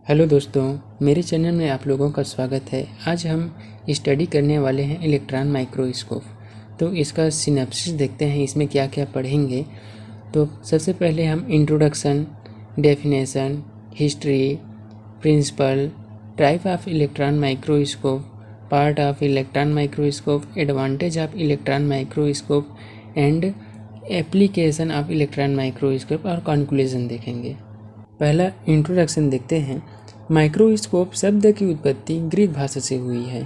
Hello दोस्तों, मेरे channel में आप लोगों का स्वागत है। आज हम स्टडी करने वाले हैं इलेक्ट्रॉन माइक्रोस्कोप। तो इसका सिनॉप्सिस देखते हैं, इसमें क्या क्या पढ़ेंगे। तो सबसे पहले हम introduction, definition, history, principle, type of electron microscope, part of electron microscope, advantage of electron microscope and application of electron microscope और कंक्लूजन देखेंगे। पहला इंट्रोडक्शन देखते हैं। माइक्रोस्कोप शब्द की उत्पत्ति ग्रीक भाषा से हुई है।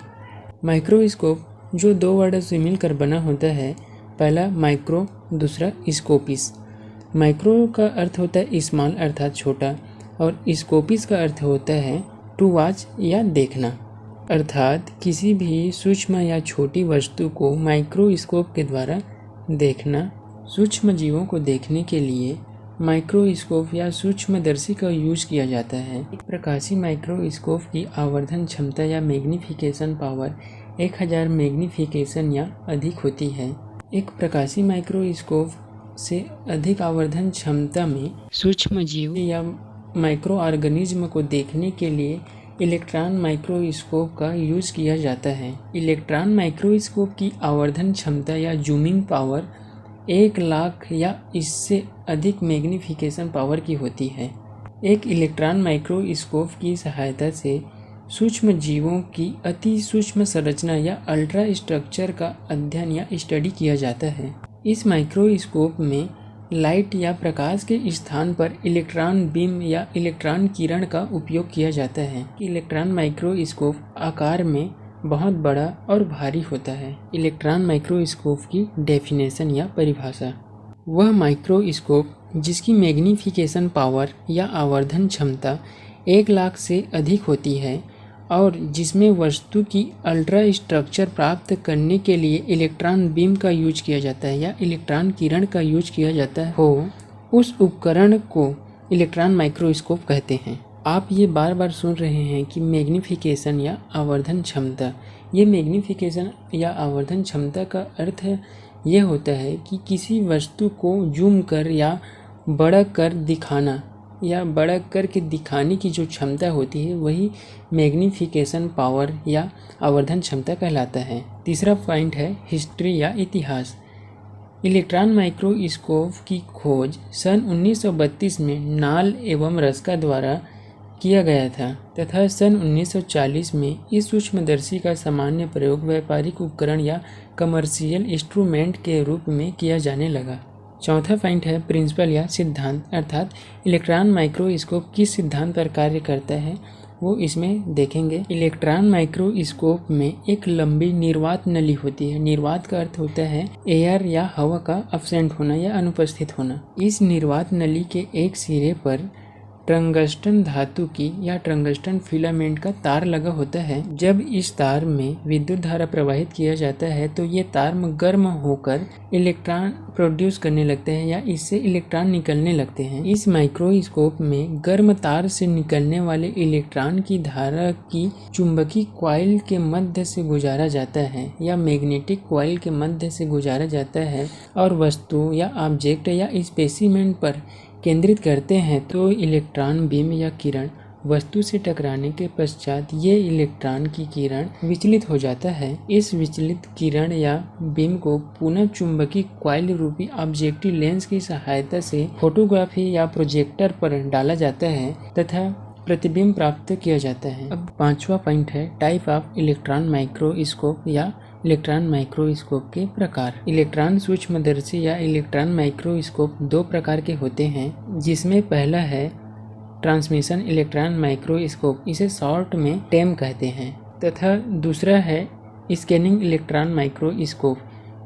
माइक्रोस्कोप जो दो वर्ड से मिलकर बना होता है, पहला माइक्रो, दूसरा स्कोपिस। माइक्रो का अर्थ होता है स्मॉल अर्थात छोटा, और स्कोपिस का अर्थ होता है टू वॉच या देखना, अर्थात किसी भी सूक्ष्म या छोटी वस्तु को माइक्रोस्कोप के द्वारा देखना। सूक्ष्म जीवों को देखने के लिए माइक्रोस्कोप या सूक्ष्मदर्शी का यूज किया जाता है। एक प्रकाशीय माइक्रोस्कोप की आवर्धन क्षमता या मैग्नीफिकेशन पावर 1000 मैग्नीफिकेशन या अधिक होती है। एक प्रकाशीय माइक्रोस्कोप से अधिक आवर्धन क्षमता में सूक्ष्म जीव या माइक्रो ऑर्गेनिज्म को देखने के लिए इलेक्ट्रॉन माइक्रोस्कोप का यूज किया जाता है। इलेक्ट्रॉन माइक्रोस्कोप की आवर्धन क्षमता या जूमिंग पावर 1,00,000 या इससे अधिक मैग्नीफिकेशन पावर की होती है। एक इलेक्ट्रॉन माइक्रोस्कोप की सहायता से सूक्ष्म जीवों की अति सूक्ष्म संरचना या अल्ट्रा स्ट्रक्चर का अध्ययन या स्टडी किया जाता है। इस माइक्रोस्कोप में लाइट या प्रकाश के स्थान पर इलेक्ट्रॉन बीम या इलेक्ट्रॉन किरण का उपयोग किया जाता है। इलेक्ट्रॉन माइक्रोस्कोप आकार में बहुत बड़ा और भारी होता है। इलेक्ट्रॉन माइक्रोस्कोप की डेफिनेशन या परिभाषा: वह माइक्रोस्कोप जिसकी मैग्नीफिकेशन पावर या आवर्धन क्षमता 1,00,000 से अधिक होती है और जिसमें वस्तु की अल्ट्रा स्ट्रक्चर प्राप्त करने के लिए इलेक्ट्रॉन बीम का यूज किया जाता है या इलेक्ट्रॉन किरण का यूज किया जाता हो, उस उपकरण को इलेक्ट्रॉन माइक्रोस्कोप कहते हैं। आप ये बार बार सुन रहे हैं कि मैग्नीफिकेशन या आवर्धन क्षमता। ये मैग्नीफिकेशन या आवर्धन क्षमता का अर्थ ये होता है कि किसी वस्तु को जूम कर या बड़ा कर दिखाना या बड़ा करके दिखाने की जो क्षमता होती है, वही मैग्नीफिकेशन पावर या आवर्धन क्षमता कहलाता है। तीसरा पॉइंट है हिस्ट्री या इतिहास। इलेक्ट्रॉन माइक्रोस्कोप की खोज सन 1932 में नाल एवं रस्का द्वारा किया गया था तथा सन 1940 में इस सूक्ष्मदर्शी का सामान्य प्रयोग व्यापारिक उपकरण या कमर्शियल इंस्ट्रूमेंट के रूप में किया जाने लगा। चौथा पॉइंट है प्रिंसिपल या सिद्धांत, अर्थात इलेक्ट्रॉन माइक्रोस्कोप किस सिद्धांत पर कार्य करता है वो इसमें देखेंगे। इलेक्ट्रॉन माइक्रोस्कोप में एक लंबी निर्वात नली होती है। निर्वात का अर्थ होता है एयर या हवा का एब्सेंट होना या अनुपस्थित होना। इस निर्वात नली के एक सिरे पर टंगस्टन धातु की या टंगस्टन फिलामेंट का तार लगा होता है। जब इस तार में विद्युत धारा प्रवाहित किया जाता है तो ये तार गर्म होकर इलेक्ट्रॉन प्रोड्यूस करने लगते हैं या इससे इलेक्ट्रॉन निकलने लगते हैं। इस माइक्रोस्कोप में गर्म तार से निकलने वाले इलेक्ट्रॉन की धारा की चुंबकीय कॉइल के मध्य से गुजारा जाता है या मैग्नेटिक कॉइल के मध्य से गुजारा जाता है और वस्तु या ऑब्जेक्ट या स्पेसिमेन पर केंद्रित करते हैं तो इलेक्ट्रॉन बीम या किरण वस्तु से टकराने के पश्चात ये इलेक्ट्रॉन की किरण विचलित हो जाता है। इस विचलित किरण या बीम को पुनः चुंबकीय कॉइल रूपी ऑब्जेक्टिव लेंस की सहायता से फोटोग्राफी या प्रोजेक्टर पर डाला जाता है तथा प्रतिबिंब प्राप्त किया जाता है। अब पांचवा पॉइंट है टाइप ऑफ इलेक्ट्रॉन माइक्रोस्कोप या इलेक्ट्रॉन माइक्रोस्कोप के प्रकार। इलेक्ट्रॉन सूक्ष्मदर्शी या इलेक्ट्रॉन माइक्रोस्कोप दो प्रकार के होते हैं, जिसमें पहला है ट्रांसमिशन इलेक्ट्रॉन माइक्रोस्कोप, इसे शॉर्ट में टेम कहते हैं, तथा दूसरा है स्कैनिंग इलेक्ट्रॉन माइक्रोस्कोप,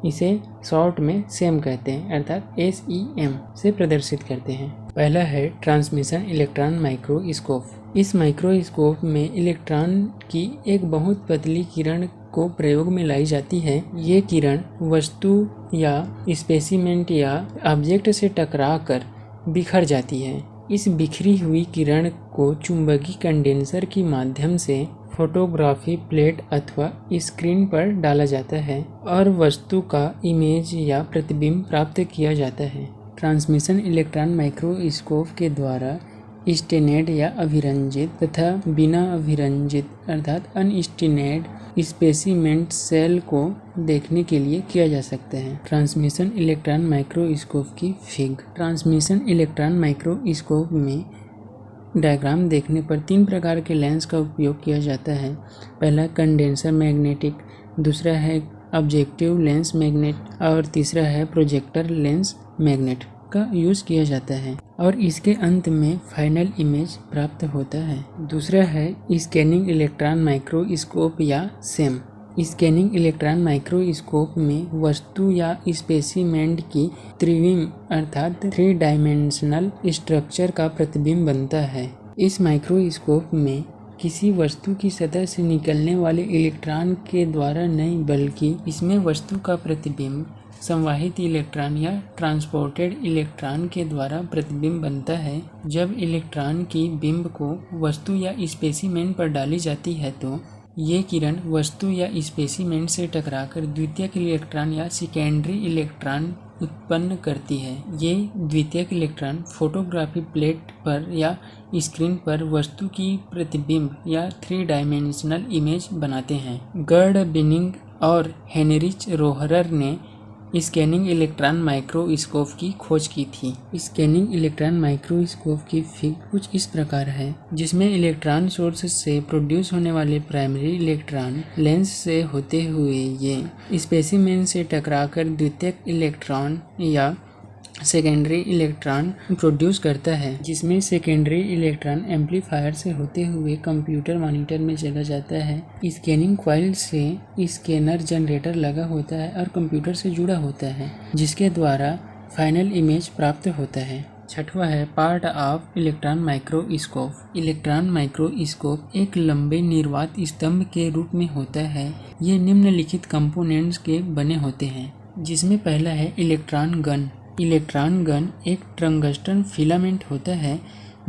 इसे शॉर्ट में सेम कहते हैं, अर्थात SEM से प्रदर्शित करते हैं। पहला है ट्रांसमिशन इलेक्ट्रॉन माइक्रोस्कोप। इस माइक्रोस्कोप में इलेक्ट्रॉन की एक बहुत पतली किरण को प्रयोग में लाई जाती है। ये किरण वस्तु या स्पेसिमेंट या ऑब्जेक्ट से टकराकर बिखर जाती है। इस बिखरी हुई किरण को चुंबकीय कंडेंसर के माध्यम से फोटोग्राफी प्लेट अथवा स्क्रीन पर डाला जाता है और वस्तु का इमेज या प्रतिबिंब प्राप्त किया जाता है। ट्रांसमिशन इलेक्ट्रॉन माइक्रोस्कोप के द्वारा स्टेनेड या अभिरंजित तथा बिना अभिरंजित अर्थात अनस्टेनेड स्पेसिमेन सेल को देखने के लिए किया जा सकता है। ट्रांसमिशन इलेक्ट्रॉन माइक्रोस्कोप की फिग। ट्रांसमिशन इलेक्ट्रॉन माइक्रोस्कोप में डायग्राम देखने पर 3 प्रकार के लेंस का उपयोग किया जाता है। पहला कंडेंसर मैग्नेटिक, दूसरा है ऑब्जेक्टिव लेंस मैग्नेट और तीसरा है प्रोजेक्टर लेंस मैग्नेट का यूज़ किया जाता है और इसके अंत में फाइनल इमेज प्राप्त होता है। दूसरा है स्कैनिंग इलेक्ट्रॉन माइक्रोस्कोप या सेम। स्कैनिंग इलेक्ट्रॉन माइक्रोस्कोप में वस्तु या स्पेसिमेन की त्रिविम अर्थात 3 डायमेंशनल स्ट्रक्चर का प्रतिबिंब बनता है। इस माइक्रोस्कोप में किसी वस्तु की सतह से निकलने वाले इलेक्ट्रॉन के द्वारा नहीं बल्कि इसमें वस्तु का प्रतिबिंब संवाहित इलेक्ट्रॉन या ट्रांसपोर्टेड इलेक्ट्रॉन के द्वारा प्रतिबिंब बनता है। जब इलेक्ट्रॉन की बिंब को वस्तु या स्पेसिमेन पर डाली जाती है तो ये किरण वस्तु या स्पेसिमेन से टकराकर द्वितीयक इलेक्ट्रॉन या सेकेंडरी इलेक्ट्रॉन उत्पन्न करती है। ये द्वितीयक इलेक्ट्रॉन फोटोग्राफी प्लेट पर या स्क्रीन पर वस्तु की प्रतिबिंब या 3 डायमेंशनल इमेज बनाते हैं। गर्ड बिनिंग और हेनरिच रोहरर ने स्कैनिंग इलेक्ट्रॉन माइक्रोस्कोप की खोज की थी। स्कैनिंग इलेक्ट्रॉन माइक्रोस्कोप की फिग कुछ इस प्रकार है, जिसमें इलेक्ट्रॉन सोर्स से प्रोड्यूस होने वाले प्राइमरी इलेक्ट्रॉन लेंस से होते हुए ये स्पेसिमेन से टकराकर द्वितीयक इलेक्ट्रॉन या सेकेंडरी इलेक्ट्रॉन प्रोड्यूस करता है, जिसमें सेकेंडरी इलेक्ट्रॉन एम्पलीफायर से होते हुए कंप्यूटर मॉनिटर में चला जाता है। स्कैनिंग कॉइल से स्कैनर जनरेटर लगा होता है और कंप्यूटर से जुड़ा होता है, जिसके द्वारा फाइनल इमेज प्राप्त होता है। छठवां है part of electron microscope. Electron microscope एक लंबे निर्वात स्तंभ के रूप में होता है। ये निम्नलिखित कंपोनेंट्स के बने होते हैं, जिसमें पहला है इलेक्ट्रॉन गन। इलेक्ट्रॉन गन एक टंगस्टन फिलामेंट होता है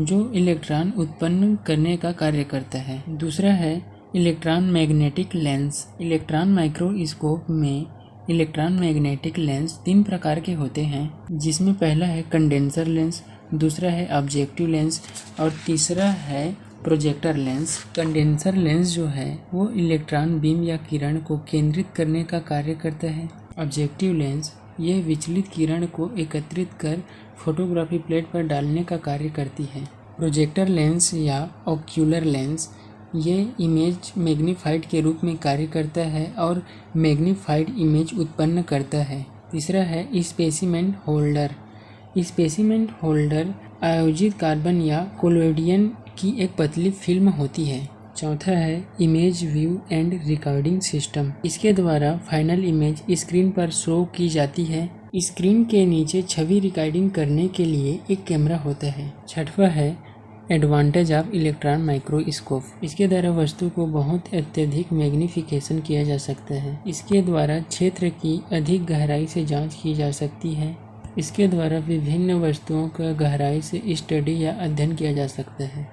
जो इलेक्ट्रॉन उत्पन्न करने का कार्य करता है। दूसरा है electron magnetic lens. Electron microscope में इलेक्ट्रॉन मैग्नेटिक लेंस 3 प्रकार के होते हैं, जिसमें पहला है कंडेंसर लेंस, दूसरा है ऑब्जेक्टिव लेंस और तीसरा है प्रोजेक्टर लेंस। कंडेंसर लेंस जो है वो इलेक्ट्रॉन बीम या किरण को केंद्रित करने का कार्य करता है। ऑब्जेक्टिव लेंस ये विचलित किरण को एकत्रित कर फोटोग्राफी प्लेट पर डालने का कार्य करती है। प्रोजेक्टर लेंस या ओक्यूलर लेंस ये इमेज मैग्नीफाइड के रूप में कार्य करता है और मैग्नीफाइड इमेज उत्पन्न करता है। तीसरा है स्पेसिमेन होल्डर। स्पेसिमेन होल्डर आयोजित कार्बन या कोलोइडियन की एक पतली फिल्म होती है। चौथा है image view and recording system. इसके द्वारा फाइनल इमेज स्क्रीन पर शो की जाती है। स्क्रीन के नीचे छवि रिकॉर्डिंग करने के लिए एक कैमरा होता है। छठवां है एडवांटेज ऑफ इलेक्ट्रॉन माइक्रोस्कोप। इसके द्वारा वस्तु को बहुत अत्यधिक मैग्नीफिकेशन किया जा सकता है। इसके द्वारा क्षेत्र की अधिक गहराई से जांच की जा सकती है। इसके द्वारा विभिन्न वस्तुओं का गहराई से स्टडी या अध्ययन किया जा सकता है।